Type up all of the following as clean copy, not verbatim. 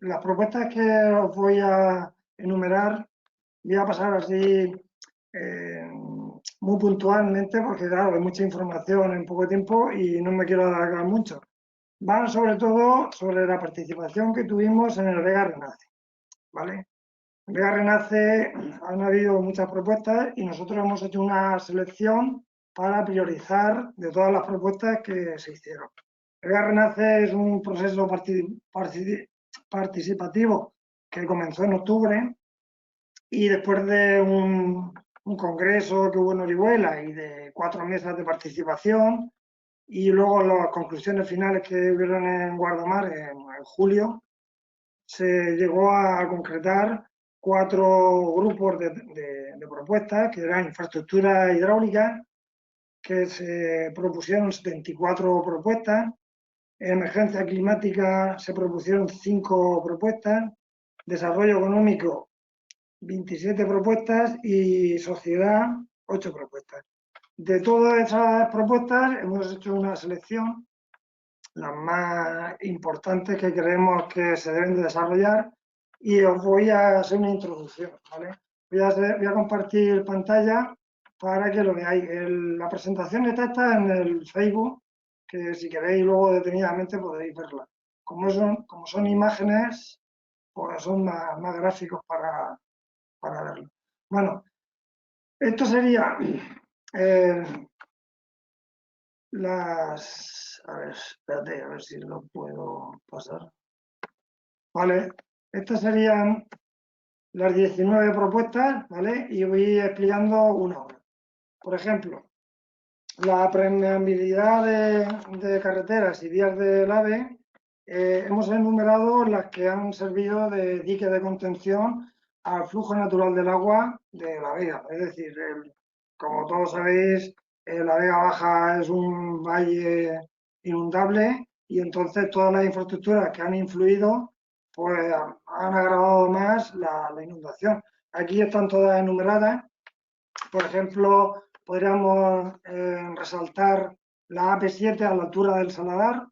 las propuestas que os voy a enumerar, voy a pasar así muy puntualmente, porque claro, hay mucha información en poco tiempo y no me quiero alargar mucho. Van sobre todo sobre la participación que tuvimos en el Vega Renace, ¿vale? En Vega Renace han habido muchas propuestas y nosotros hemos hecho una selección para priorizar de todas las propuestas que se hicieron. El Vega Renace es un proceso participativo que comenzó en octubre y después de un congreso que hubo en Orihuela y de 4 mesas de participación y luego las conclusiones finales que hubieron en Guardamar en julio, se llegó a concretar 4 grupos de propuestas, que eran infraestructura hidráulica, que se propusieron 74 propuestas, en emergencia climática se propusieron 5 propuestas, desarrollo económico 27 propuestas y sociedad 8 propuestas. De todas esas propuestas hemos hecho una selección, las más importantes que creemos que se deben de desarrollar, y os voy a hacer una introducción, ¿vale? Voy a compartir pantalla para que lo veáis. La presentación está en el Facebook, que si queréis luego detenidamente podéis verla. Como son imágenes, pues son más gráficos para verlo. Bueno, esto sería a ver, espérate, a ver si lo puedo pasar. Vale, estas serían las 19 propuestas, ¿vale? Y voy explicando una hora. Por ejemplo, la permeabilidad de carreteras y vías del AVE, hemos enumerado las que han servido de dique de contención al flujo natural del agua de la Vega. Es decir, como todos sabéis, la Vega Baja es un valle inundable y entonces todas las infraestructuras que han influido pues han agravado más la inundación. Aquí están todas enumeradas. Por ejemplo, podríamos resaltar la AP7 a la altura del Saladar.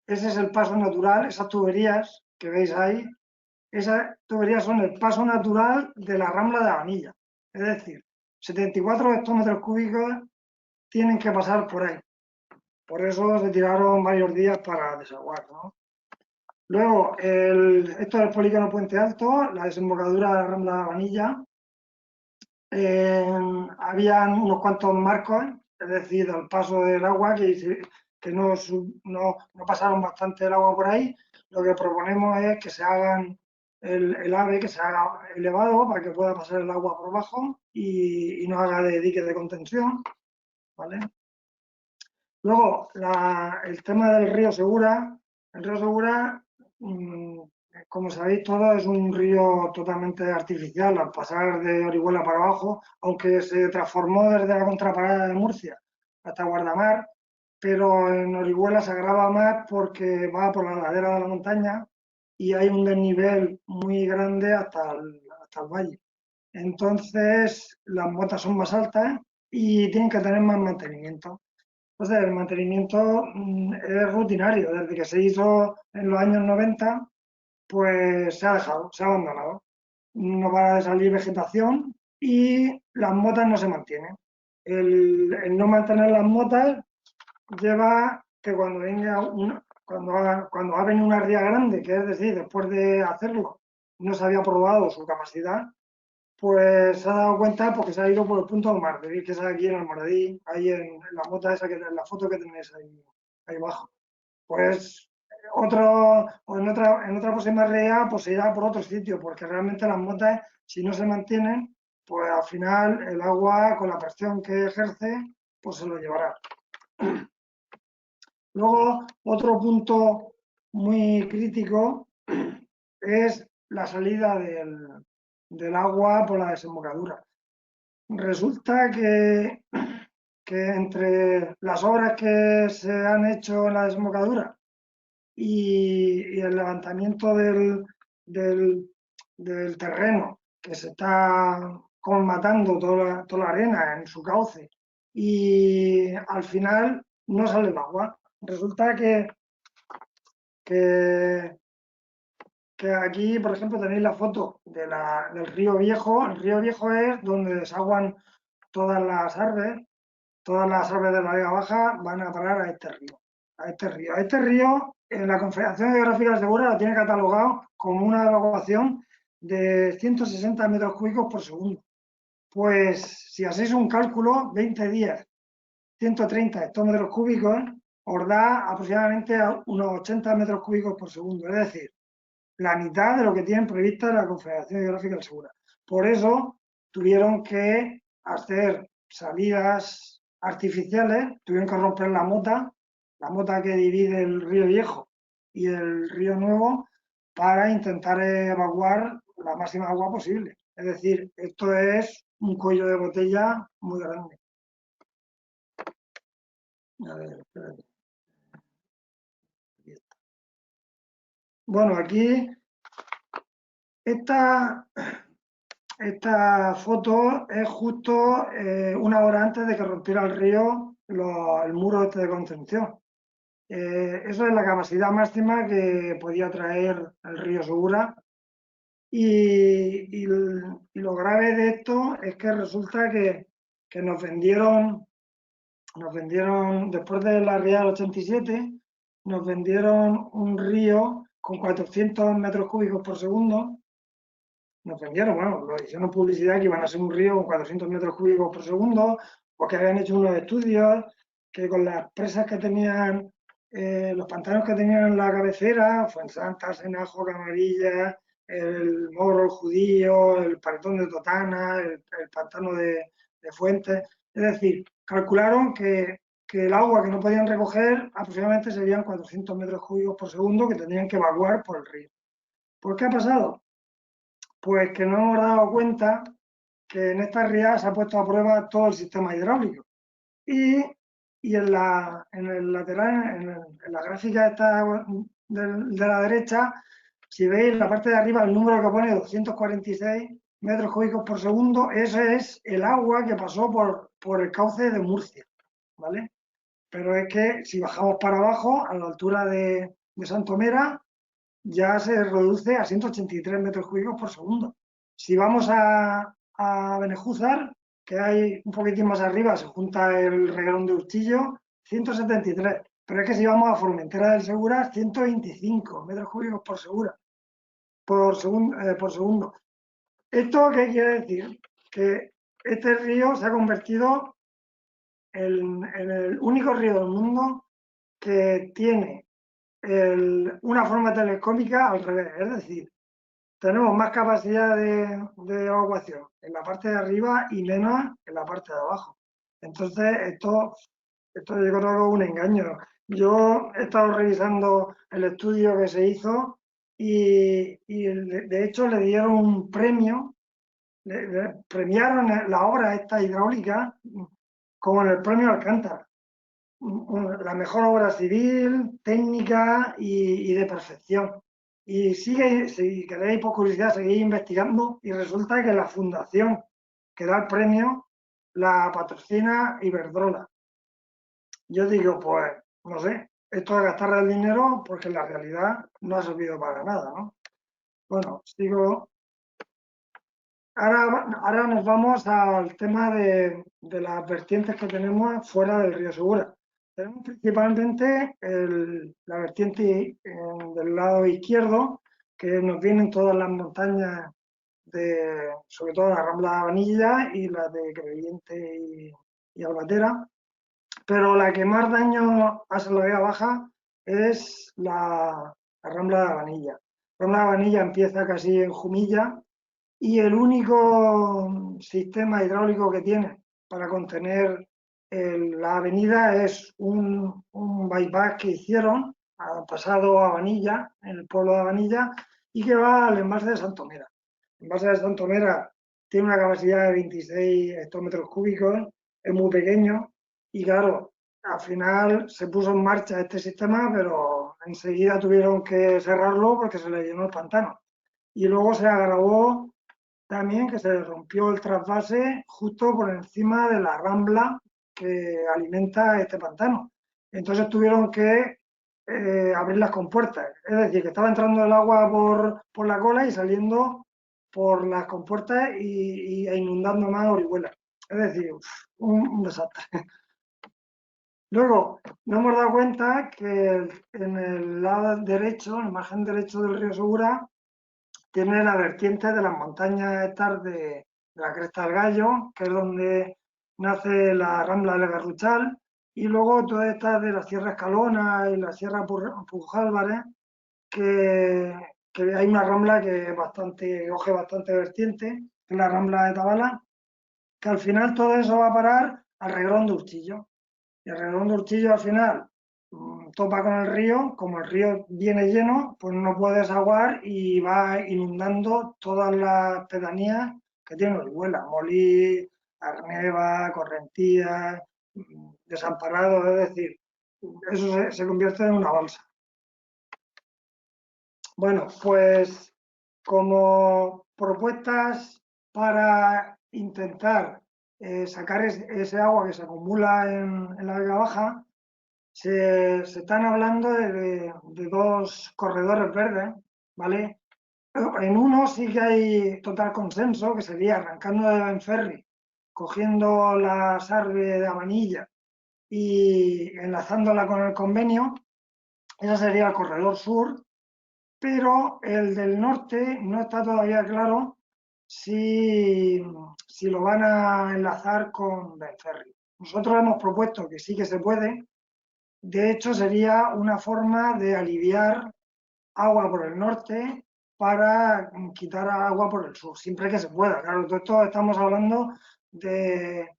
Ese es el paso natural, esas tuberías que veis ahí, esas tuberías son el paso natural de la Rambla de Avanilla. Es decir, 74 hectómetros cúbicos tienen que pasar por ahí. Por eso se tiraron varios días para desaguar, ¿no? Luego, esto es el polígono Puente Alto, la desembocadura de la Rambla de Avanilla. Habían unos cuantos marcos, es decir, al paso del agua, que no pasaron bastante el agua por ahí. Lo que proponemos es que se hagan el AVE, que se haga elevado para que pueda pasar el agua por abajo y no haga de dique de contención, ¿vale? Luego, el tema del río Segura. El río Segura, como sabéis todos, es un río totalmente artificial al pasar de Orihuela para abajo, aunque se transformó desde la contraparada de Murcia hasta Guardamar, pero en Orihuela se agrava más porque va por la ladera de la montaña y hay un desnivel muy grande hasta el valle. Entonces, las motas son más altas y tienen que tener más mantenimiento. Entonces, el mantenimiento es rutinario. Desde que se hizo en los años 90, pues se ha dejado, se ha abandonado. No para de salir vegetación y las motas no se mantienen. El no mantener las motas lleva que cuando ha venido una ría grande, que es decir, después de hacerlo, no se había probado su capacidad, pues se ha dado cuenta porque se ha ido por el punto del mar. Veis que es aquí en el Moradí, ahí en la mota esa, en la foto que tenéis ahí abajo. Pues en otra próxima realidad, pues se irá por otro sitio, porque realmente las motas, si no se mantienen, pues al final el agua, con la presión que ejerce, pues se lo llevará. Luego, otro punto muy crítico es la salida del agua por la desembocadura. Resulta que entre las obras que se han hecho en la desembocadura y el levantamiento del terreno, que se está colmatando toda la arena en su cauce, y al final no sale el agua. Resulta que que aquí, por ejemplo, tenéis la foto del río Viejo. El río Viejo es donde desaguan todas las aves. Todas las aves de la Vega Baja van a parar a este río. A este río. A este río, en la Confederación Hidrográfica del Segura lo tiene catalogado como una evacuación de 160 metros cúbicos por segundo. Pues si hacéis un cálculo, 20 días, 130 hectómetros cúbicos, os da aproximadamente unos 80 metros cúbicos por segundo. Es decir, la mitad de lo que tienen prevista la Confederación Hidrográfica del Segura. Por eso tuvieron que hacer salidas artificiales, tuvieron que romper la mota que divide el río Viejo y el río Nuevo, para intentar evacuar la máxima agua posible. Es decir, esto es un cuello de botella muy grande. A ver, espérate. Bueno, aquí esta foto es justo una hora antes de que rompiera el río el muro este de contención. Eso es la capacidad máxima que podía traer el río Segura. Y lo grave de esto es que resulta que nos vendieron, después de la riada del 87, nos vendieron un río con 400 metros cúbicos por segundo. Nos vendieron, bueno, lo hicieron publicidad que iban a ser un río con 400 metros cúbicos por segundo, porque habían hecho unos estudios que con las presas que tenían, los pantanos que tenían en la cabecera, Fuensanta, Senajo, Camarilla, el Morro, el Judío, el Paletón de Totana, el pantano de Fuentes. Es decir, calcularon que el agua que no podían recoger aproximadamente serían 400 metros cúbicos por segundo que tendrían que evacuar por el río. ¿Por qué ha pasado? Pues que no hemos dado cuenta que en esta ría se ha puesto a prueba todo el sistema hidráulico. Y en el lateral, en la gráfica esta de la derecha, si veis en la parte de arriba el número que pone 246 metros cúbicos por segundo, ese es el agua que pasó por el cauce de Murcia, ¿vale? Pero es que si bajamos para abajo, a la altura de Santomera, ya se reduce a 183 metros cúbicos por segundo. Si vamos a Benejúzar, que hay un poquitín más arriba, se junta el reguerón de Urchillo, 173. Pero es que si vamos a Formentera del Segura, 125 metros cúbicos por segundo. ¿Esto qué quiere decir? Que este río se ha convertido en el único río del mundo que tiene una forma telescópica al revés. Es decir, tenemos más capacidad de evacuación en la parte de arriba y menos en la parte de abajo. Entonces, esto yo creo que es un engaño. Yo he estado revisando el estudio que se hizo y de hecho le dieron un premio, premiaron la obra esta hidráulica como en el premio Alcántara. La mejor obra civil, técnica y de perfección. Y sigue, si queréis por curiosidad, seguís investigando y resulta que la fundación que da el premio la patrocina Iberdrola. Yo digo, pues, no sé, esto de gastar el dinero, porque en la realidad no ha servido para nada, ¿no? Bueno, sigo. Ahora nos vamos al tema de las vertientes que tenemos fuera del río Segura. Tenemos principalmente la vertiente del lado izquierdo, que nos vienen todas las montañas, sobre todo la Rambla de Vanilla y las de Crevillente y Albatera, pero la que más daño hace en la Vega Baja es la Rambla de Vanilla. La Rambla de Vanilla empieza casi en Jumilla y el único sistema hidráulico que tiene para contener la avenida es un bypass que hicieron pasado a Vanilla, en el pueblo de Vanilla, y que va al embalse de Santomera. El embalse de Santomera tiene una capacidad de 26 hectómetros cúbicos, es muy pequeño, y claro, al final se puso en marcha este sistema, pero enseguida tuvieron que cerrarlo porque se le llenó el pantano. Y luego se agravó también que se rompió el trasvase justo por encima de la rambla que alimenta este pantano. Entonces tuvieron que abrir las compuertas. Es decir, que estaba entrando el agua por la cola y saliendo por las compuertas e inundando más Orihuela. Es decir, un desastre. Luego, nos hemos dado cuenta que en el lado derecho, en el margen derecho del río Segura, tiene la vertiente de las montañas estas de la Cresta del Gallo, que es donde nace la Rambla del Garruchal, y luego todas estas de la Sierra Escalona y la Sierra Pujálvarez, que hay una rambla que coge bastante vertiente, que es la Rambla de Tabala, que al final todo eso va a parar al Reguerón de Urchillo. Y el Reguerón de Urchillo al final topa con el río, como el río viene lleno, pues no puede desaguar y va inundando todas las pedanías que tiene Orihuela, Molí, Arneva, Correntía, Desamparado, es decir, eso se convierte en una balsa. Bueno, pues como propuestas para intentar sacar ese agua que se acumula en la Vega Baja, se están hablando de dos corredores verdes, ¿vale? En uno sí que hay total consenso, que sería arrancando de Benferri, cogiendo la Sarbe de Amanilla y enlazándola con el convenio, ese sería el corredor sur, pero el del norte no está todavía claro si lo van a enlazar con Benferri. Nosotros hemos propuesto que sí que se puede. De hecho, sería una forma de aliviar agua por el norte para quitar agua por el sur, siempre que se pueda. Claro, todo esto estamos hablando de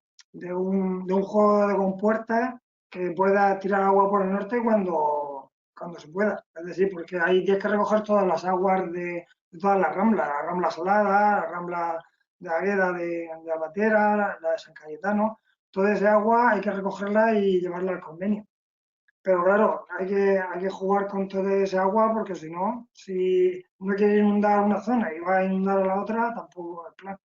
un juego de compuertas que pueda tirar agua por el norte cuando se pueda. Es decir, porque ahí tienes que recoger todas las aguas de todas las ramblas, la rambla salada, la rambla de Agueda de Albatera, la de San Cayetano. Toda esa agua hay que recogerla y llevarla al convenio. Pero claro, hay que jugar con todo ese agua porque si no, si no quiere inundar una zona y va a inundar a la otra, tampoco es plan.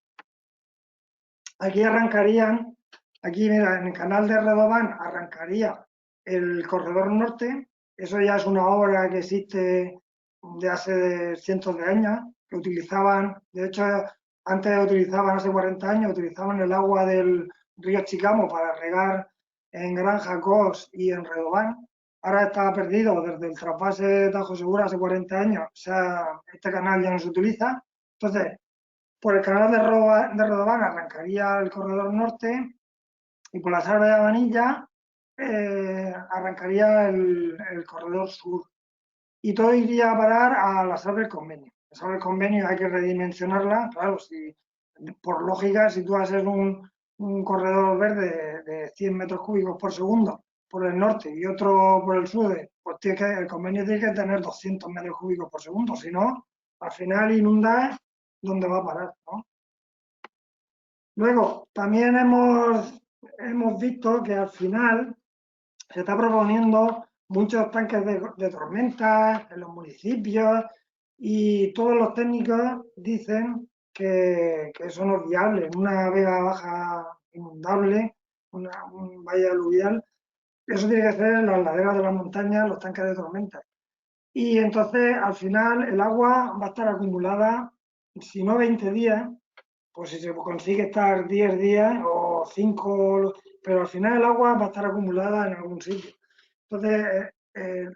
Aquí arrancarían, aquí mira, en el canal de Redován arrancaría el corredor norte, eso ya es una obra que existe de hace cientos de años, que utilizaban, de hecho, antes utilizaban, hace 40 años, utilizaban el agua del río Chicamo para regar en Granja Cos y en Redován. Ahora está perdido desde el trasvase de Tajo Segura hace 40 años, o sea, este canal ya no se utiliza. Entonces, por el canal de Redován arrancaría el corredor norte y por la Salva de Avanilla arrancaría el corredor sur. Y todo iría a parar a la Salva del Convenio. La Salva del Convenio hay que redimensionarla, claro, por lógica, si tú haces un corredor verde de 100 metros cúbicos por segundo por el norte y otro por el sur, pues el convenio tiene que tener 200 metros cúbicos por segundo, si no, al final inunda donde va a parar, ¿no? Luego, también hemos visto que al final se está proponiendo muchos tanques de tormenta en los municipios y todos los técnicos dicen que eso no es viable. En una vega baja inundable, un valle aluvial, eso tiene que ser en las laderas de las montañas, los tanques de tormenta. Y entonces, al final, el agua va a estar acumulada, si no 20 días, pues si se consigue estar 10 días o 5, pero al final el agua va a estar acumulada en algún sitio. Entonces,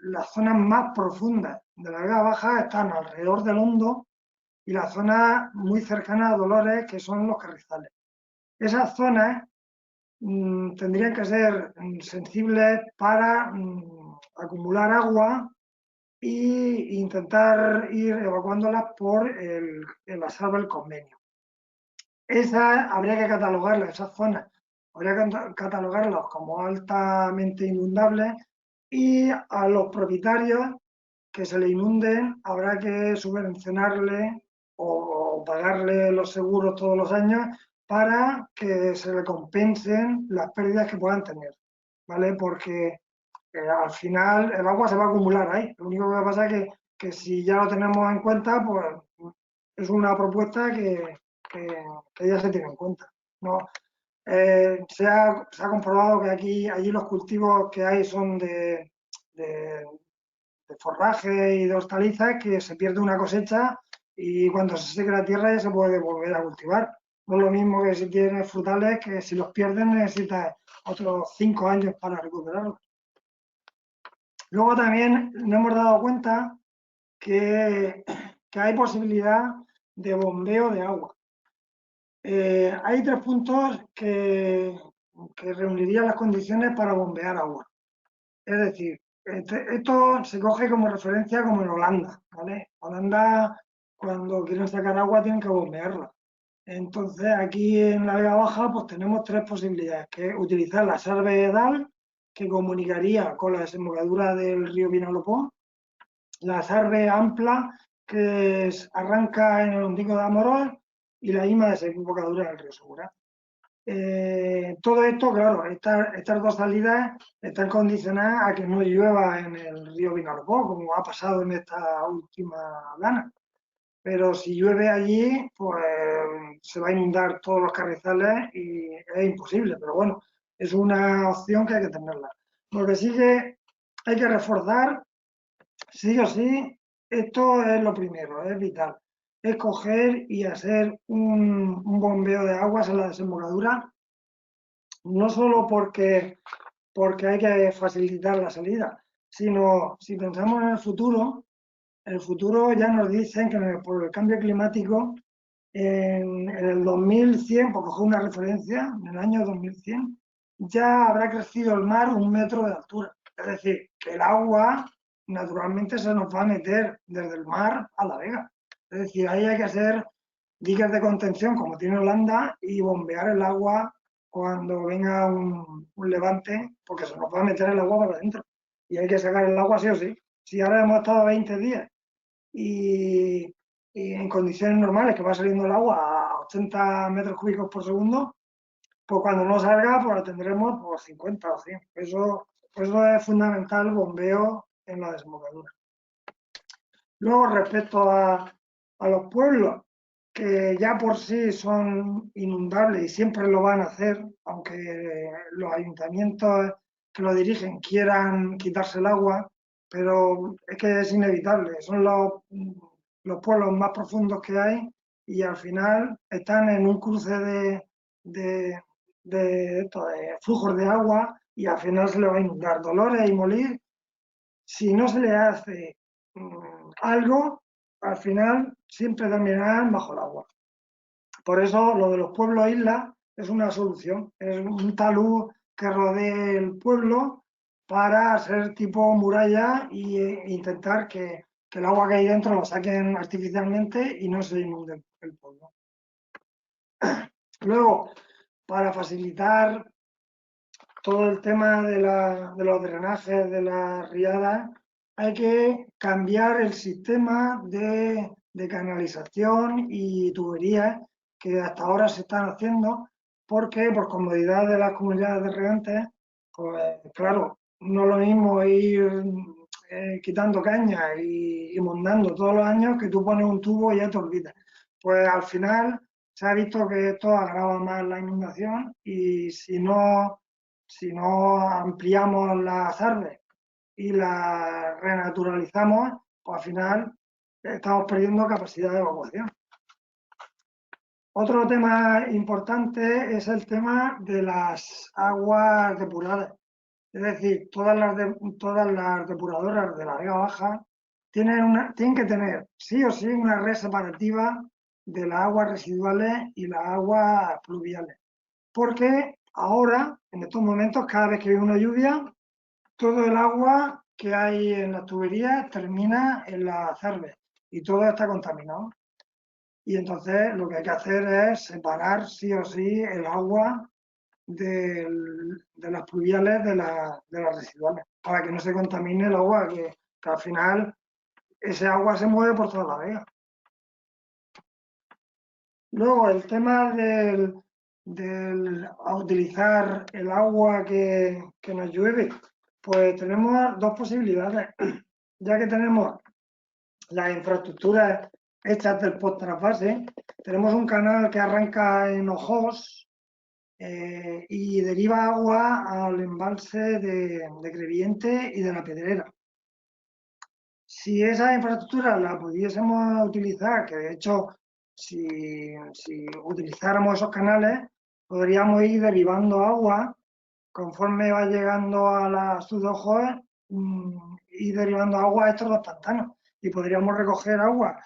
las zonas más profundas de la Vega Baja están alrededor del Hondo y las zonas muy cercanas a Dolores, que son los Carrizales. Esas zonas tendrían que ser sensibles para acumular agua e intentar ir evacuándolas por la salva del convenio. Esa habría que catalogarlas, esas zonas, habría que catalogarlas como altamente inundables y a los propietarios que se le inunden habrá que subvencionarle o pagarle los seguros todos los años para que se le compensen las pérdidas que puedan tener, ¿vale? Porque al final el agua se va a acumular ahí. Lo único que pasa es que si ya lo tenemos en cuenta, pues es una propuesta que ya se tiene en cuenta, ¿no? Se ha comprobado que allí los cultivos que hay son de forraje y de hortalizas que se pierde una cosecha y cuando se seque la tierra ya se puede volver a cultivar. No es lo mismo que si tienes frutales, que si los pierdes necesitas otros 5 años para recuperarlos. Luego también nos hemos dado cuenta que hay posibilidad de bombeo de agua. Hay 3 puntos que reunirían las condiciones para bombear agua. Es decir, esto se coge como referencia como en Holanda, ¿vale? Holanda, cuando quieren sacar agua, tienen que bombearla. Entonces, aquí en la Vega Baja, pues tenemos 3 posibilidades, que es utilizar la Sarve Edal, que comunicaría con la desembocadura del río Vinalopó, la Sarve Ampla, que arranca en el Hondico de Amorós, y la IMA desembocadura del río Segura. Todo esto, claro, estas 2 salidas están condicionadas a que no llueva en el río Vinalopó, como ha pasado en esta última dana. Pero si llueve allí, pues se va a inundar todos los carrizales y es imposible. Pero bueno, es una opción que hay que tenerla. Lo que sí que hay que reforzar, sí o sí, esto es lo primero, es vital. Es coger y hacer un bombeo de aguas en la desembocadura, no solo porque hay que facilitar la salida, sino si pensamos en el futuro ya nos dicen que por el cambio climático, en el 2100, por coger una referencia, en el año 2100, ya habrá crecido el mar 1 metro de altura. Es decir, que el agua naturalmente se nos va a meter desde el mar a la vega. Es decir, ahí hay que hacer diques de contención, como tiene Holanda, y bombear el agua cuando venga un levante, porque se nos va a meter el agua para adentro. Y hay que sacar el agua sí o sí. Si ahora hemos estado 20 días y en condiciones normales, que va saliendo el agua a 80 metros cúbicos por segundo, pues cuando no salga, pues la tendremos por 50 o 100. Eso es fundamental, el bombeo en la desembocadura. Luego, respecto a los pueblos, que ya por sí son inundables y siempre lo van a hacer, aunque los ayuntamientos que lo dirigen quieran quitarse el agua, pero es que es inevitable. Son los pueblos más profundos que hay y al final están en un cruce de flujos de agua y al final se le va a inundar. Dolores y Molí, si no se le hace algo, al final siempre terminarán bajo el agua. Por eso lo de los pueblos islas es una solución, es un talud que rodee el pueblo para ser tipo muralla e intentar que el agua que hay dentro lo saquen artificialmente y no se inunde el pueblo. Luego, para facilitar todo el tema de los drenajes de las riadas, hay que cambiar el sistema de canalización y tuberías que hasta ahora se están haciendo, porque por comodidad de las comunidades de regantes, pues claro, no es lo mismo ir quitando caña y mondando todos los años que tú pones un tubo y ya te olvidas. Pues al final se ha visto que esto agrava más la inundación y si no ampliamos las árboles y las renaturalizamos, pues al final estamos perdiendo capacidad de evacuación. Otro tema importante es el tema de las aguas depuradas. Es decir, todas las depuradoras de la Vega Baja tienen que tener sí o sí una red separativa de las aguas residuales y las aguas pluviales. Porque ahora, en estos momentos, cada vez que hay una lluvia, todo el agua que hay en las tuberías termina en las cerves y todo está contaminado. Y entonces lo que hay que hacer es separar sí o sí el agua de las pluviales de las residuales, para que no se contamine el agua, que al final ese agua se mueve por toda la vega. Luego, el tema a utilizar el agua que nos llueve, pues tenemos 2 posibilidades. Ya que tenemos las infraestructuras hechas del post-trasvase, tenemos un canal que arranca en Ojós y deriva agua al embalse de Creviente y de la Pedrera. Si esa infraestructura la pudiésemos utilizar, que de hecho, si utilizáramos esos canales, podríamos ir derivando agua conforme va llegando a las subojos, ir derivando agua a estos dos pantanos y podríamos recoger agua.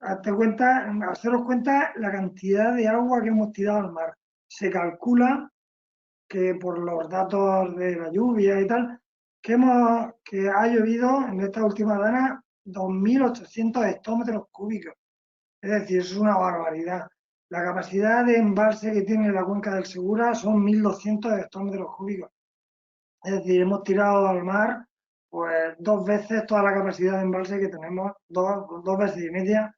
Haceros cuenta la cantidad de agua que hemos tirado al mar. Se calcula que por los datos de la lluvia y tal, que ha llovido en esta última dana 2.800 hectómetros cúbicos. Es decir, es una barbaridad. La capacidad de embalse que tiene la cuenca del Segura son 1.200 hectómetros cúbicos. Es decir, hemos tirado al mar pues 2 veces toda la capacidad de embalse que tenemos, 2 veces y media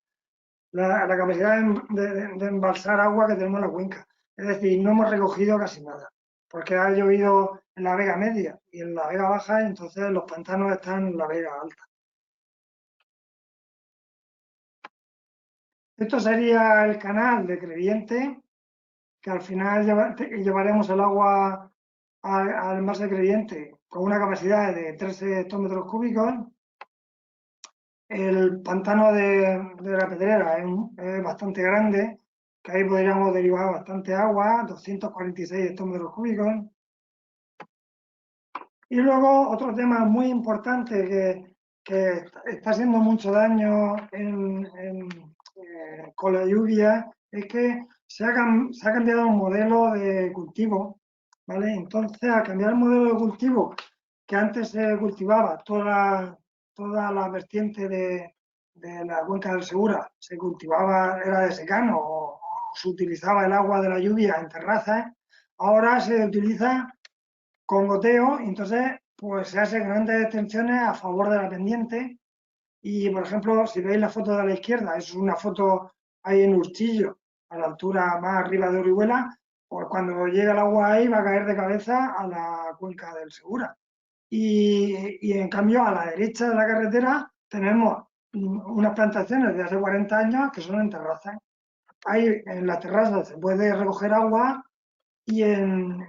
la capacidad de embalsar agua que tenemos en la cuenca. Es decir, no hemos recogido casi nada, porque ha llovido en la Vega Media y en la Vega Baja, y entonces los pantanos están en la Vega Alta. Esto sería el canal de Crevillente, que al final llevaremos el agua al embalse de Crevillente con una capacidad de 13 hectómetros cúbicos. El pantano de la Pedrera es bastante grande, que ahí podríamos derivar bastante agua, 246 hectómetros cúbicos. Y luego otro tema muy importante que está haciendo mucho daño con la lluvia es que se ha cambiado el modelo de cultivo, ¿vale? Entonces, al cambiar el modelo de cultivo, que antes se cultivaba toda la vertiente de la cuenca del Segura, se cultivaba, era de secano o se utilizaba el agua de la lluvia en terrazas, ahora se utiliza con goteo, y entonces pues se hacen grandes extensiones a favor de la pendiente. Y por ejemplo, si veis la foto de la izquierda, es una foto ahí en Urchillo, a la altura más arriba de Orihuela, pues cuando llega el agua ahí va a caer de cabeza a la cuenca del Segura. Y en cambio, a la derecha de la carretera tenemos unas plantaciones de hace 40 años que son en terrazas. Ahí en las terrazas se puede recoger agua y en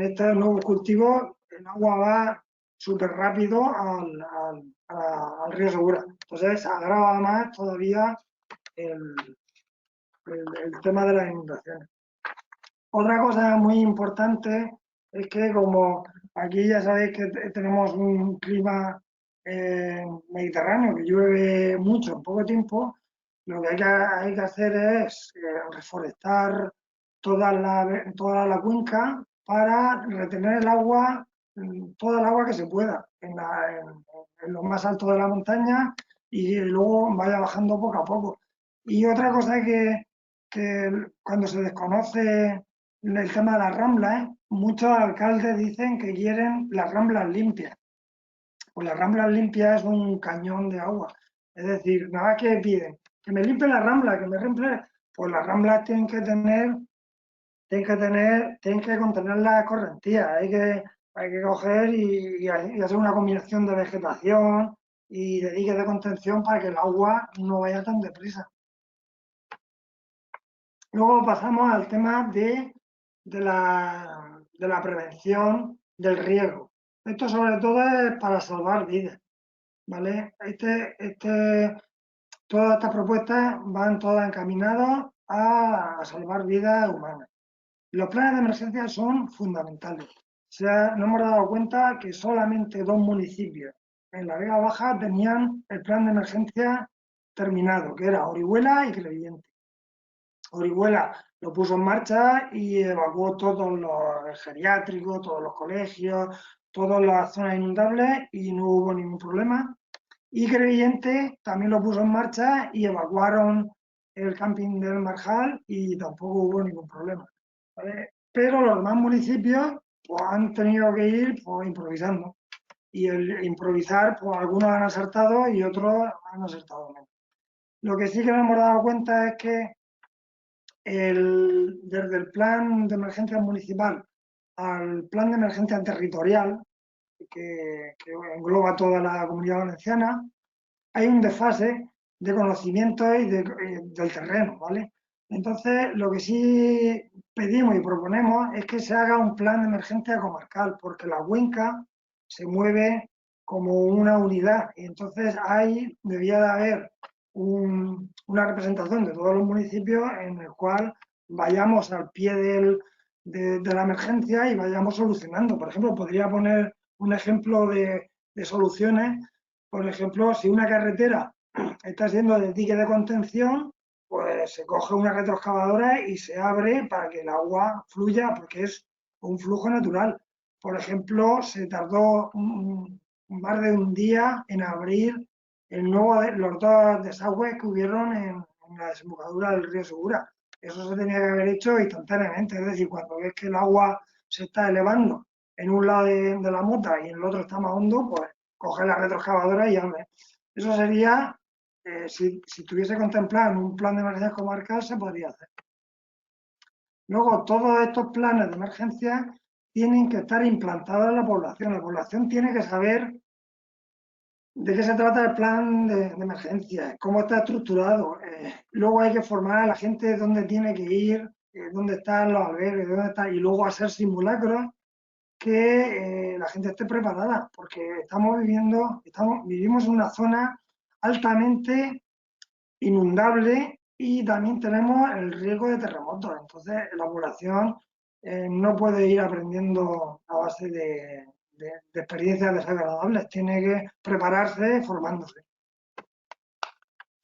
estos nuevos cultivos el agua va súper rápido al río Segura. Entonces agrava más todavía el, el tema de las inundaciones. Otra cosa muy importante es que como aquí ya sabéis que tenemos un clima mediterráneo, que llueve mucho en poco tiempo, lo que hay que hacer es reforestar toda la cuenca para retener el agua, toda el agua que se pueda, en lo más alto de la montaña, y luego vaya bajando poco a poco. Y otra cosa que cuando se desconoce el tema de las ramblas, muchos alcaldes dicen que quieren las ramblas limpias. Pues las ramblas limpias es un cañón de agua. Es decir, nada que piden, que me limpie la rambla, que me limpie. Pues las ramblas tienen que contener la escorrentía. Hay que coger y hacer una combinación de vegetación y de diques de contención para que el agua no vaya tan deprisa. Luego pasamos al tema de la prevención del riesgo. Esto sobre todo es para salvar vidas, ¿vale? Todas estas propuestas van todas encaminadas a salvar vidas humanas. Los planes de emergencia son fundamentales. Nos hemos dado cuenta que solamente 2 municipios en la Vega Baja tenían el plan de emergencia terminado, que era Orihuela y Crevillente. Orihuela lo puso en marcha y evacuó todos los geriátricos, todos los colegios, todas las zonas inundables y no hubo ningún problema. Y Crevillente también lo puso en marcha y evacuaron el camping del Marjal y tampoco hubo ningún problema, ¿vale? Pero los demás municipios pues, han tenido que ir pues, improvisando. Y el improvisar, pues algunos han acertado y otros han acertado menos. Lo que sí que nos hemos dado cuenta es que desde el plan de emergencia municipal al plan de emergencia territorial, que engloba toda la Comunidad Valenciana, hay un desfase de conocimiento y del terreno, ¿vale? Entonces, lo que sí pedimos y proponemos es que se haga un plan de emergencia comarcal, porque la cuenca se mueve como una unidad. Y entonces ahí debía de haber una representación de todos los municipios en el cual vayamos al pie de la emergencia y vayamos solucionando. Por ejemplo, podría poner un ejemplo de soluciones. Por ejemplo, si una carretera está siendo de dique de contención, pues se coge una retroexcavadora y se abre para que el agua fluya, porque es un flujo natural. Por ejemplo, se tardó más de un día en abrir los dos desagües que hubieron en la desembocadura del río Segura. Eso se tenía que haber hecho instantáneamente, es decir, cuando ves que el agua se está elevando en un lado de la mota y en el otro está más hondo, pues coge la retroexcavadora y abre. Eso sería, si tuviese contemplado en un plan de emergencia comarcal, se podría hacer. Luego, todos estos planes de emergencia tienen que estar implantados en la población. La población tiene que saber de qué se trata el plan de emergencia, cómo está estructurado. Luego hay que formar a la gente dónde tiene que ir, dónde están los albergues, dónde está, y luego hacer simulacros que la gente esté preparada, porque vivimos en una zona altamente inundable y también tenemos el riesgo de terremotos. Entonces, la población no puede ir aprendiendo a base de experiencias desagradables, tiene que prepararse formándose.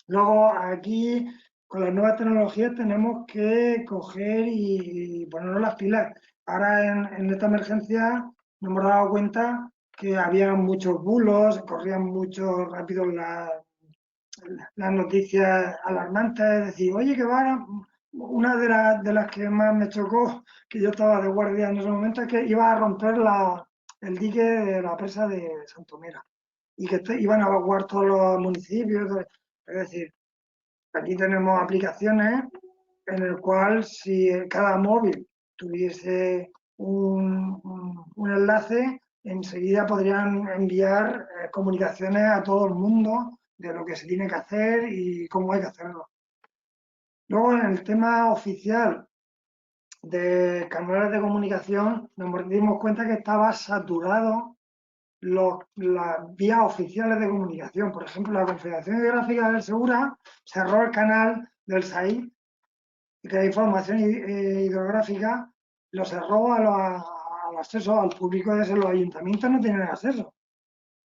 Luego, aquí, con las nuevas tecnologías, tenemos que coger y ponernos las pilas. Ahora, en esta emergencia, nos hemos dado cuenta que había muchos bulos, corrían mucho rápido las noticias alarmantes, es decir, oye, que va, una de las que más me chocó, que yo estaba de guardia en ese momento, es que iba a romper el dique de la presa de Santomera y que iban a evacuar todos los municipios. Es decir, aquí tenemos aplicaciones en el cual si cada móvil tuviese un enlace, enseguida podrían enviar comunicaciones a todo el mundo de lo que se tiene que hacer y cómo hay que hacerlo. Luego, en el tema oficial de canales de comunicación, nos dimos cuenta que estaba saturado las vías oficiales de comunicación. Por ejemplo, la Confederación Hidrográfica del Segura cerró el canal del SAI, que la información hidrográfica lo cerró al acceso al público, desde los ayuntamientos no tienen acceso.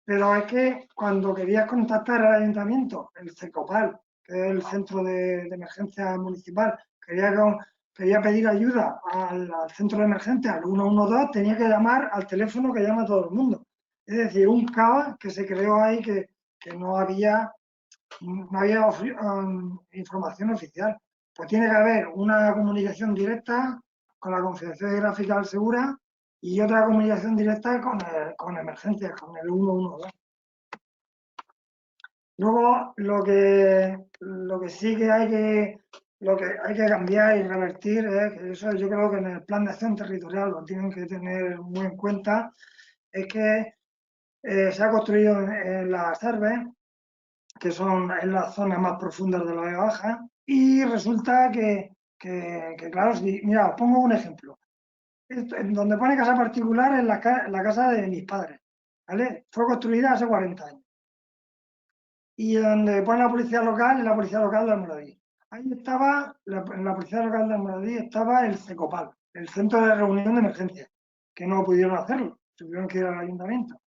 Pero es que cuando querías contactar al ayuntamiento, el CECOPAL, que es el Centro de Emergencia Municipal, quería pedir ayuda al centro de emergencia, al 112, tenía que llamar al teléfono que llama todo el mundo. Es decir, un caos que se creó ahí que no había información oficial. Pues tiene que haber una comunicación directa con la Confederación Hidrográfica del Segura y otra comunicación directa con emergencias, con el 112. Luego, lo que sí que hay que cambiar y revertir es, que eso yo creo que en el plan de acción territorial lo tienen que tener muy en cuenta, es que se ha construido en las Sarves, que son en las zonas más profundas de la Vega Baja, y resulta que claro, mira, os pongo un ejemplo. Donde pone casa particular es la casa de mis padres, ¿vale? Fue construida hace 40 años. Y donde pone la policía local es la policía local de Almoradí. Ahí estaba, en la policía local de Almoradí estaba el CECOPAL, el Centro de Reunión de Emergencia, que no pudieron hacerlo, tuvieron que ir al ayuntamiento.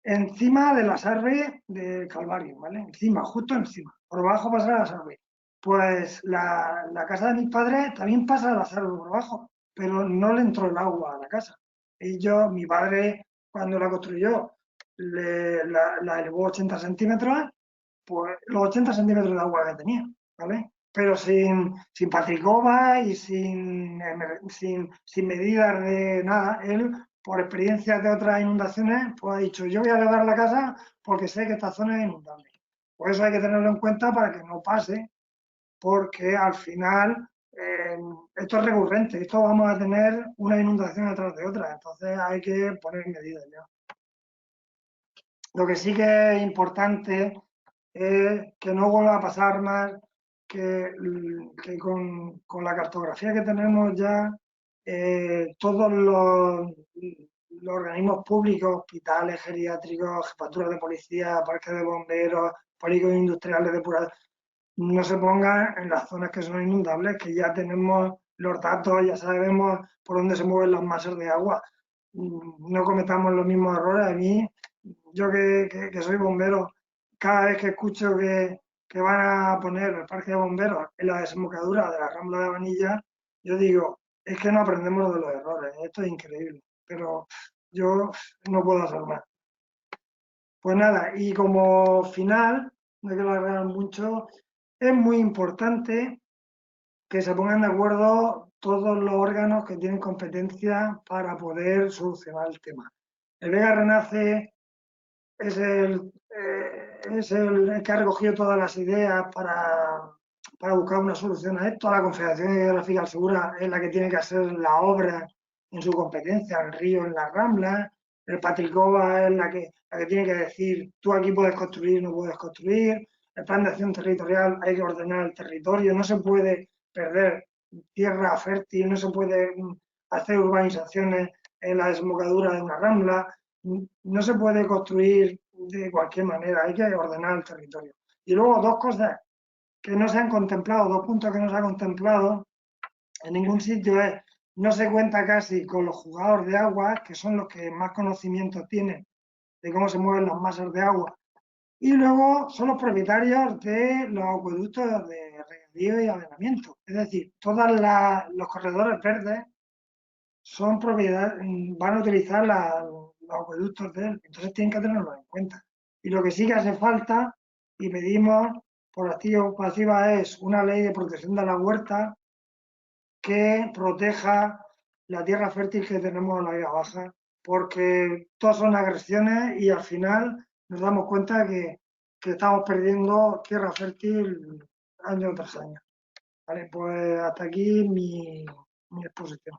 Encima de la Sarve de Calvario, ¿vale? Encima, justo encima. Por abajo pasa la Sarve. Pues la casa de mis padres también pasa la Sarve por abajo, pero no le entró el agua a la casa. Mi padre, cuando la construyó, la elevó 80 centímetros, pues los 80 centímetros de agua que tenía, ¿vale? Pero sin patricoma y sin medidas de nada. Él, por experiencias de otras inundaciones, pues ha dicho, yo voy a elevar la casa porque sé que esta zona es inundable. Por eso hay que tenerlo en cuenta para que no pase, porque al final esto es recurrente, esto vamos a tener una inundación detrás de otra, entonces hay que poner medidas ya. Lo que sí que es importante es que no vuelva a pasar más, que con la cartografía que tenemos ya, todos los organismos públicos, hospitales geriátricos, jefaturas de policía, parques de bomberos, polígonos industriales depurados, no se pongan en las zonas que son inundables, que ya tenemos los datos, ya sabemos por dónde se mueven las masas de agua. No cometamos los mismos errores. A mí, yo que soy bombero, cada vez que escucho que van a poner el parque de bomberos en la desembocadura de la Rambla de Vanilla, yo digo, es que no aprendemos de los errores, esto es increíble, pero yo no puedo hacer más. Pues nada, y como final, no hay que alargar mucho, es muy importante que se pongan de acuerdo todos los órganos que tienen competencia para poder solucionar el tema. El Vega Renace es el que ha recogido todas las ideas para buscar una solución a esto. La Confederación Hidrográfica del Segura es la que tiene que hacer la obra en su competencia, el río en las Ramblas. El Patricova es la que tiene que decir, tú aquí puedes construir, no puedes construir. El plan de acción territorial, hay que ordenar el territorio, no se puede perder tierra fértil, no se puede hacer urbanizaciones en la desembocadura de una rambla, no se puede construir de cualquier manera, hay que ordenar el territorio. Y luego dos cosas que no se han contemplado, dos puntos que no se han contemplado en ningún sitio es, no se cuenta casi con los jugadores de agua, que son los que más conocimiento tienen de cómo se mueven las masas de agua. Y luego son los propietarios de los acueductos de regadío y almacenamiento. Es decir, todos los corredores verdes son propiedad, van a utilizar los acueductos de él, entonces tienen que tenerlo en cuenta. Y lo que sí que hace falta, y pedimos por activa o pasiva, es una ley de protección de la huerta que proteja la tierra fértil que tenemos en la Vega Baja, porque todas son agresiones y al final nos damos cuenta que estamos perdiendo tierra fértil año tras año. Vale, pues hasta aquí mi exposición.